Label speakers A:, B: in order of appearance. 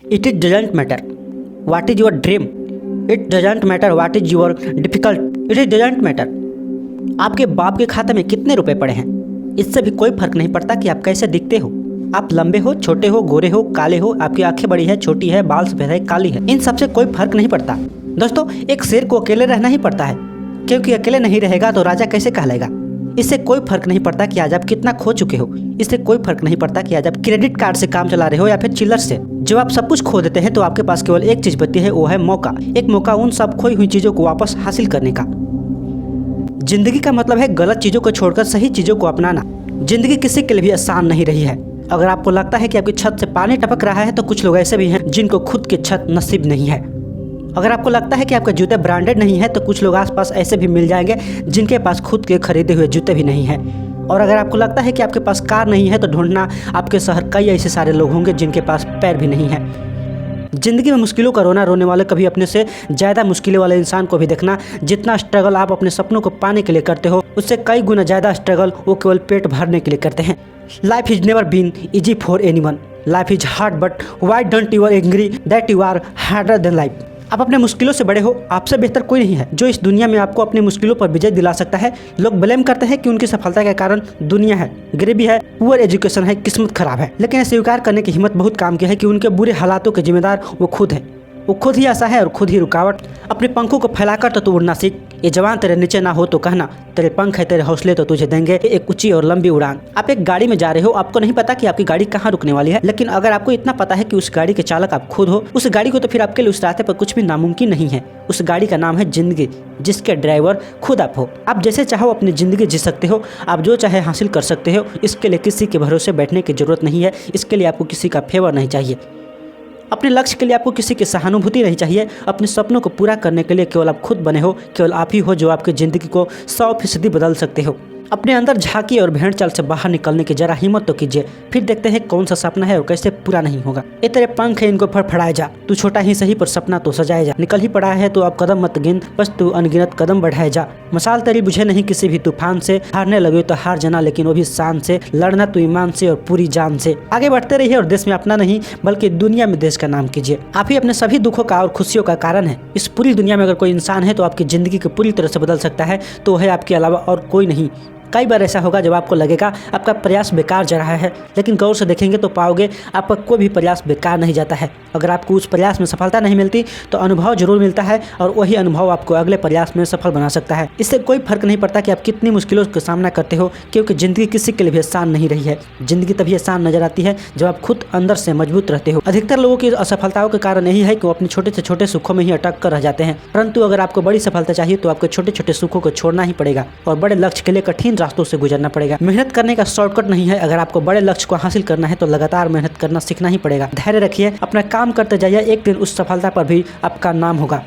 A: It doesn't matter what is your dream. It doesn't matter what is your difficult. It doesn't matter आपके बाप के खाते में कितने रुपए पड़े हैं। इससे भी कोई फर्क नहीं पड़ता कि आप कैसे दिखते हो। आप लंबे हो, छोटे हो, गोरे हो, काले हो, आपकी आंखें बड़ी है, छोटी है, बाल सफेद है, काली है, इन सबसे कोई फर्क नहीं पड़ता। दोस्तों, एक शेर को अकेले रहना ही पड़ता है, क्योंकि अकेले नहीं रहेगा तो राजा कैसे कहलाएगा। इससे कोई फर्क नहीं पड़ता कि आज आप कितना खो चुके हो। इससे कोई फर्क नहीं पड़ता कि आज आप क्रेडिट कार्ड से काम चला रहे हो या फिर चिल्लर से। जब आप सब कुछ खो देते हैं तो आपके पास केवल एक चीज बचती है, वो है मौका। एक मौका उन सब खोई हुई चीजों को वापस हासिल करने का। जिंदगी का मतलब है गलत चीजों को छोड़कर सही चीजों को अपनाना। जिंदगी किसी के लिए भी आसान नहीं रही है। अगर आपको लगता है कि आपकी छत से पानी टपक रहा है तो कुछ लोग ऐसे भी हैं जिनको खुद की छत नसीब नहीं है। अगर आपको लगता है कि आपके जूते ब्रांडेड नहीं है तो कुछ लोग आसपास ऐसे भी मिल जाएंगे जिनके पास खुद के खरीदे हुए जूते भी नहीं हैं। और अगर आपको लगता है कि आपके पास कार नहीं है तो ढूंढना आपके शहर कई ऐसे सारे लोग होंगे जिनके पास पैर भी नहीं है। जिंदगी में मुश्किलों का रोने वाले कभी अपने से ज़्यादा मुश्किलों वाले इंसान को भी देखना। जितना स्ट्रगल आप अपने सपनों को पाने के लिए करते हो उससे कई गुना ज़्यादा स्ट्रगल वो केवल पेट भरने के लिए करते हैं। Life is never been easy for anyone. Life is hard but why don't you are angry that you are harder than life. आप अपने मुश्किलों से बड़े हो, आपसे बेहतर कोई नहीं है जो इस दुनिया में आपको अपनी मुश्किलों पर विजय दिला सकता है। लोग ब्लेम करते हैं कि उनकी सफलता के कारण दुनिया है, गरीबी है, पुअर एजुकेशन है, किस्मत खराब है, लेकिन स्वीकार करने की हिम्मत बहुत काम की है कि उनके बुरे हालातों के जिम्मेदार वो खुद है। वो खुद ही आशा है और खुद ही रुकावट। अपने पंखों को फैलाकर तो तू उड़ना सीख। ये जवान तेरे नीचे ना हो तो कहना, तेरे पंख है, तेरे हौसले तो तुझे देंगे एक ऊंची और लंबी उड़ान। आप एक गाड़ी में जा रहे हो, आपको नहीं पता कि आपकी गाड़ी कहाँ रुकने वाली है, लेकिन अगर आपको इतना पता है कि उस गाड़ी के चालक आप खुद हो, उस गाड़ी को तो फिर आपके लिए उस रास्ते पर कुछ भी नामुमकिन नहीं है। उस गाड़ी का नाम है जिंदगी, जिसके ड्राइवर खुद आप हो। आप जैसे चाहो अपनी जिंदगी जी सकते हो, आप जो चाहे हासिल कर सकते हो। इसके लिए किसी के भरोसे बैठने की जरूरत नहीं है। इसके लिए आपको किसी का फेवर नहीं चाहिए। अपने लक्ष्य के लिए आपको किसी की सहानुभूति नहीं चाहिए। अपने सपनों को पूरा करने के लिए केवल आप खुद बने हो। केवल आप ही हो जो आपकी ज़िंदगी को 100% बदल सकते हो। अपने अंदर झांकी और भेड़ चाल से बाहर निकलने की जरा हिम्मत तो कीजिए, फिर देखते हैं कौन सा सपना है और कैसे पूरा नहीं होगा। ये तेरे पंख है, इनको फड़फड़ाए जा। तू छोटा ही सही पर सपना तो सजाए जा। निकल ही पड़ा है तो अब कदम मत गिन, बस तू अनगिनत कदम बढ़ाए जा। मसाल तेरी बुझे नहीं किसी भी तूफान से। हारने लगे तो हार जाना, लेकिन वो भी शान से। लड़ना तू ईमान से और पूरी जान से। आगे बढ़ते रहिए और देश में अपना नहीं बल्कि दुनिया में देश का नाम कीजिए। आप ही अपने सभी दुखों का और खुशियों का कारण है। इस पूरी दुनिया में अगर कोई इंसान है तो आपकी जिंदगी को पूरी तरह से बदल सकता है तो वह आपके अलावा और कोई नहीं। कई बार ऐसा होगा जब आपको लगेगा आपका प्रयास बेकार जा रहा है, लेकिन गौर से देखेंगे तो पाओगे आपका कोई भी प्रयास बेकार नहीं जाता है। अगर आपको उस प्रयास में सफलता नहीं मिलती तो अनुभव जरूर मिलता है और वही अनुभव आपको अगले प्रयास में सफल बना सकता है। इससे कोई फर्क नहीं पड़ता कि आप कितनी मुश्किलों का सामना करते हो, क्योंकि ज़िंदगी किसी के लिए भी आसान नहीं रही है। ज़िंदगी तभी आसान नजर आती है जब आप खुद अंदर से मजबूत रहते हो। अधिकतर लोगों की असफलताओं के कारण यही है कि वो अपने छोटे से छोटे सुखों में ही अटक कर रह जाते हैं। परंतु अगर आपको बड़ी सफलता चाहिए तो आपको छोटे छोटे सुखों को छोड़ना ही पड़ेगा और बड़े लक्ष्य के लिए कठिन रास्तों से गुजरना पड़ेगा। मेहनत करने का शॉर्टकट नहीं है। अगर आपको बड़े लक्ष्य को हासिल करना है तो लगातार मेहनत करना सीखना ही पड़ेगा। धैर्य रखिए, अपना काम करते जाइए, एक दिन उस सफलता पर भी आपका नाम होगा।